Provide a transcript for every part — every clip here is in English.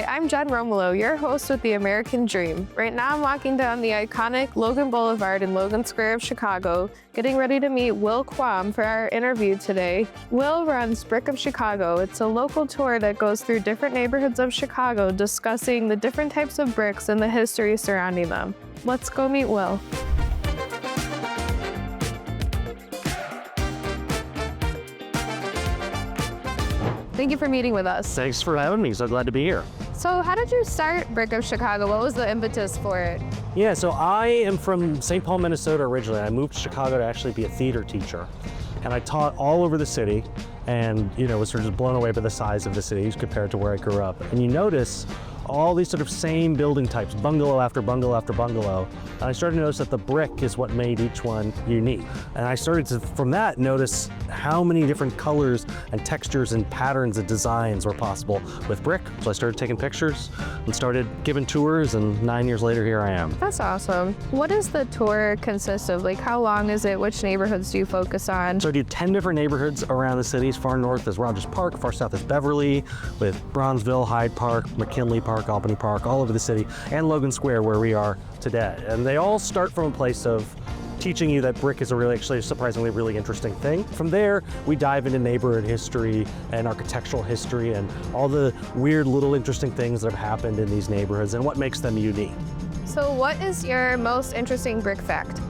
Hi, I'm Jen Romolo, your host with The American Dream. Right now I'm walking down the iconic Logan Boulevard in Logan Square of Chicago, getting ready to meet Will Quam for our interview today. Will runs Brick of Chicago. It's a local tour that goes through different neighborhoods of Chicago, discussing the different types of bricks and the history surrounding them. Let's go meet Will. Thank you for meeting with us. Thanks for having me. So glad to be here. So how did you start Brick of Chicago? What was the impetus for it? Yeah, so I am from St. Paul, Minnesota originally. I moved to Chicago to actually be a theater teacher. And I taught all over the city and, was sort of just blown away by the size of the city compared to where I grew up. And you notice all these sort of same building types, bungalow after bungalow after bungalow. And I started to notice that the brick is what made each one unique. And I started to, from that, notice how many different colors and textures and patterns and designs were possible with brick. So I started taking pictures and started giving tours, and 9 years later, here I am. That's awesome. What does the tour consist of? Like, how long is it? Which neighborhoods do you focus on? So I do 10 different neighborhoods around the city. As far north as Rogers Park, far south is Beverly, with Bronzeville, Hyde Park, McKinley Park, Albany Park, all over the city, and Logan Square, where we are today. And they all start from a place of teaching you that brick is actually a surprisingly really interesting thing. From there, we dive into neighborhood history and architectural history and all the weird little interesting things that have happened in these neighborhoods and what makes them unique. So what is your most interesting brick fact?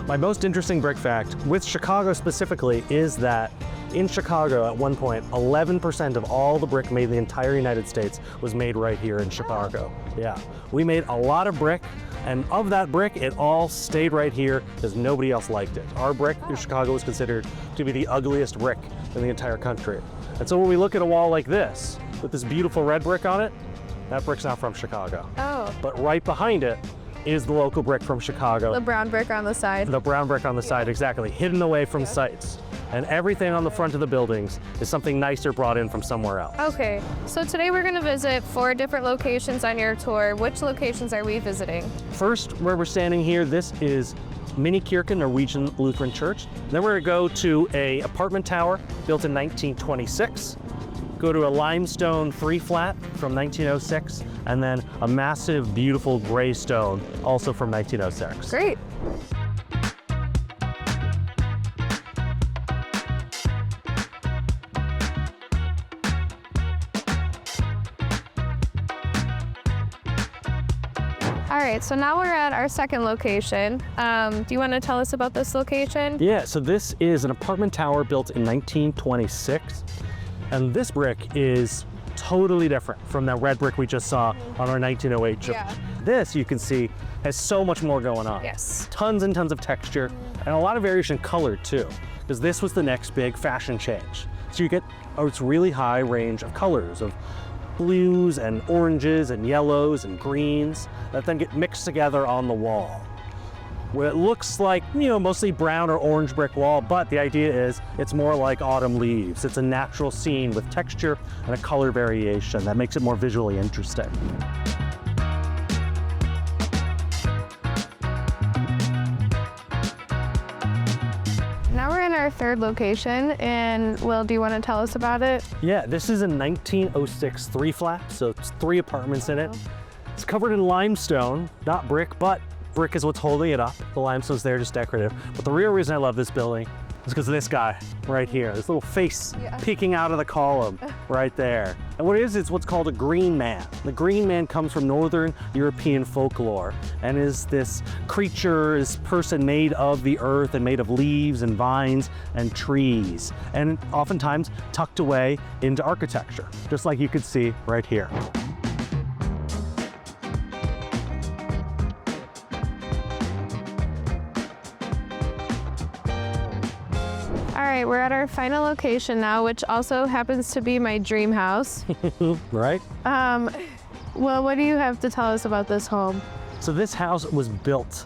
My most interesting brick fact, with Chicago specifically, is that in Chicago at one point, 11% of all the brick made in the entire United States was made right here in Chicago. Yeah, we made a lot of brick, and of that brick, it all stayed right here because nobody else liked it. Our brick in Chicago was considered to be the ugliest brick in the entire country. And so when we look at a wall like this, with this beautiful red brick on it, that brick's not from Chicago. Oh. But right behind it is the local brick from Chicago. The brown brick on the side. The brown brick on the side, exactly, hidden away from sights. And everything on the front of the buildings is something nicer brought in from somewhere else. Okay, so today we're going to visit 4 different locations on your tour. Which locations are we visiting? First, where we're standing here, this is Minikirken Norwegian Lutheran Church. Then we're going to go to a apartment tower built in 1926, go to a limestone 3-flat from 1906, and then a massive, beautiful gray stone, also from 1906. Great. All right, so now we're at our second location. Do you want to tell us about this location? Yeah, so this is an apartment tower built in 1926. And this brick is totally different from that red brick we just saw on our 1908 church. Yeah. This, you can see, has so much more going on. Yes. Tons and tons of texture and a lot of variation in color too, because this was the next big fashion change. So you get a really high range of colors, of blues and oranges and yellows and greens that then get mixed together on the wall, where it looks like, mostly brown or orange brick wall, but the idea is it's more like autumn leaves. It's a natural scene with texture and a color variation that makes it more visually interesting. Now we're in our third location, and Will, do you want to tell us about it? Yeah, this is a 1906 3-flat, so it's 3 apartments in it. It's covered in limestone, not brick, but brick is what's holding it up. The limestone's there, just decorative. But the real reason I love this building is because of this guy right here, this little face peeking out of the column right there. And what it is, it's what's called a green man. The green man comes from Northern European folklore and is this creature, this person made of the earth and made of leaves and vines and trees, and oftentimes tucked away into architecture, just like you could see right here. All right, we're at our final location now, which also happens to be my dream house. Right? Well, what do you have to tell us about this home? So this house was built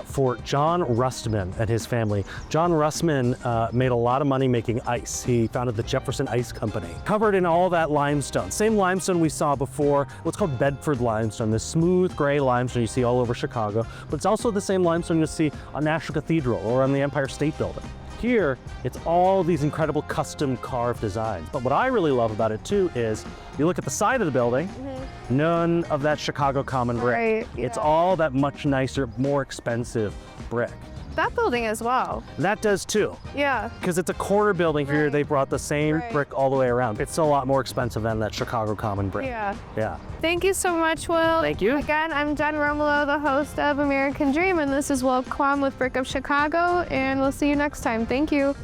for John Rustman and his family. John Rustman made a lot of money making ice. He founded the Jefferson Ice Company. Covered in all that limestone, same limestone we saw before, what's called Bedford limestone, this smooth gray limestone you see all over Chicago, but it's also the same limestone you'll see on National Cathedral or on the Empire State Building. Here, it's all these incredible custom carved designs. But what I really love about it too is, you look at the side of the building, none of that Chicago common brick. Right, It's yeah. all that much nicer, more expensive brick. That building as well. That does too. Yeah. Because it's a corner building here, Right. they brought the same Right. brick all the way around. It's still a lot more expensive than that Chicago common brick. Yeah. Yeah. Thank you so much, Will. Thank you. Again, I'm Jen Romolo, the host of American Dream, and this is Will Quam with Brick of Chicago, and we'll see you next time. Thank you.